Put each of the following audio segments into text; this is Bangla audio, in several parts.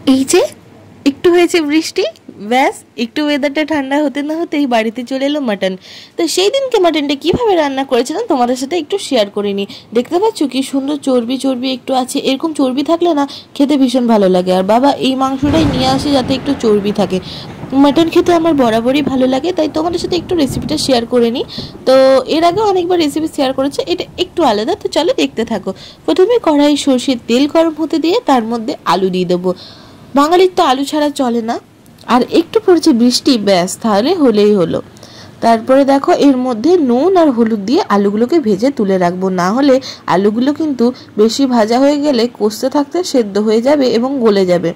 এই যে একটু হয়েছে বৃষ্টি, ব্যাস একটু ওয়েদারটা ঠান্ডা হতে না হতেই বাড়িতে চলে এলো মাটন। তো সেই দিনকে মাটনটা কীভাবে রান্না করেছিলাম তোমাদের সাথে একটু শেয়ার করে নিই। দেখতে পাচ্ছ কি সুন্দর চর্বি চর্বি একটু আছে, এরকম চর্বি থাকলে না খেতে ভীষণ ভালো লাগে। আর বাবা এই মাংসটাই নিয়ে আসে যাতে একটু চর্বি থাকে। মাটন খেতে আমার বরাবরই ভালো লাগে, তাই তোমাদের সাথে একটু রেসিপিটা শেয়ার করে নিই। তো এর আগেও অনেকবার রেসিপি শেয়ার করেছে, এটা একটু আলাদা, তো চলো দেখতে থাকো। প্রথমে কড়াই সর্ষের তেল গরম হতে দিয়ে তার মধ্যে আলু দিয়ে দেবো। বাঙালির তো আলু ছাড়া চলে না। আর একটু পড়ছে বৃষ্টি, ব্যাস তাহলে হলেই হলো। তারপরে দেখো এর মধ্যে নুন আর হলুদ দিয়ে আলুগুলোকে ভেজে তুলে রাখবো, না হলে আলুগুলো কিন্তু বেশি ভাজা হয়ে গেলে কষতে থাকতে সেদ্ধ হয়ে যাবে এবং গলে যাবে।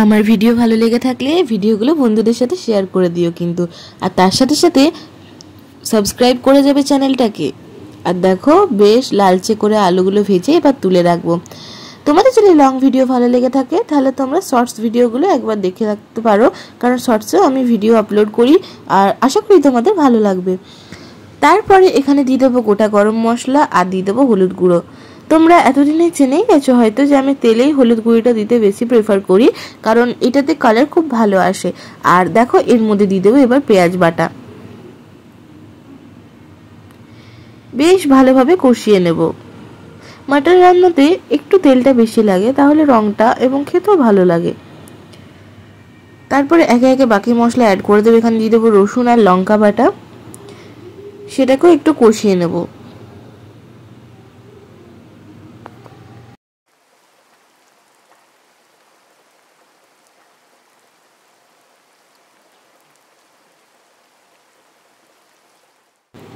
আমার ভিডিও ভালো লেগে থাকলে ভিডিওগুলো বন্ধুদের সাথে শেয়ার করে দিও কিন্তু, আর তার সাথে সাথে সাবস্ক্রাইব করে যাবে চ্যানেলটাকে। আর দেখো বেশ লালচে করে আলুগুলো ভেজে এবার তুলে রাখবো। তোমাদের যদি লং ভিডিও ভালো লেগে থাকে তাহলে তোমরা শর্টস ভিডিওগুলো একবার দেখে রাখতে পারো, কারণ শর্টসেও আমি ভিডিও আপলোড করি, আর আশা করি তোমাদের ভালো লাগবে। তারপরে এখানে দিয়ে দেবো গোটা গরম মশলা আর দিয়ে দেবো হলুদ গুঁড়ো। তোমরা এতদিনে জেনেই গেছো হয়তো যে আমি তেলেই হলুদ গুঁড়োটা দিতে বেশি প্রেফার করি, কারণ এটাতে কালার খুব ভালো আসে। আর দেখো এর মধ্যে দিয়ে দেবো এবার পেঁয়াজ বাটা, বেশ ভালোভাবে কষিয়ে নেব। মাটন রান্নাতে একটু তেলটা বেশি লাগে, তাহলে রঙটা এবং খেতেও ভালো লাগে। তারপরে একে একে বাকি মশলা অ্যাড করে দেবো। এখানে দিয়ে দেবো রসুন আর লঙ্কা বাটা, সেটাকেও একটু কষিয়ে নেব।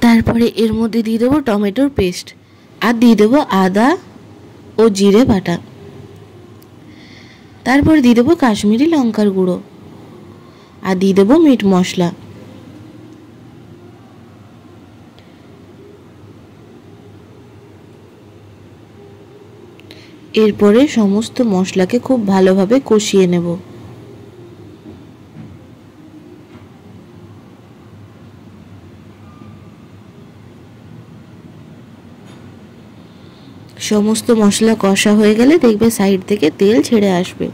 তারপরে এর মধ্যে দিয়ে দেবো টমেটোর পেস্ট, আর দিয়ে দেবো আদা ও জিরে বাটা। তারপরে দিয়ে দেবো কাশ্মীরি লঙ্কার গুঁড়ো, আর দিয়ে দেবো মিট মশলা। এরপরে সমস্ত মশলাকে খুব ভালোভাবে কষিয়ে নেব। সমস্ত মশলা কষা হয়ে গেলে দেখবে সাইড থেকে তেল ছেড়ে আসবে।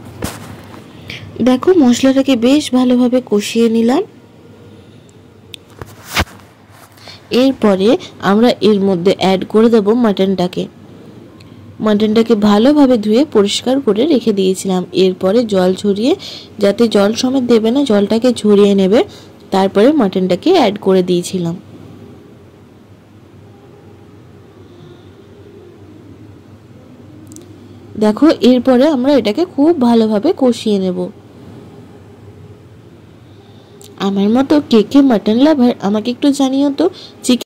দেখো মশলাটাকে বেশ ভালোভাবে কষিয়ে নিলাম। এরপরে আমরা এর মধ্যে অ্যাড করে দেবো মাটনটাকে ভালোভাবে ধুয়ে পরিষ্কার করে রেখে দিয়েছিলাম। এরপরে জল ঝরিয়ে, যাতে জল সমেত দেবে না, জলটাকে ঝরিয়ে নেবে, তারপরে মাটনটাকে অ্যাড করে দিয়েছিলাম। দেখো এরপরে আমরা এটাকে খুব ভালোভাবে কষিয়ে নেব। আমার মতো কে কে মাটন লাভার আমাকে একটু জানিও তো।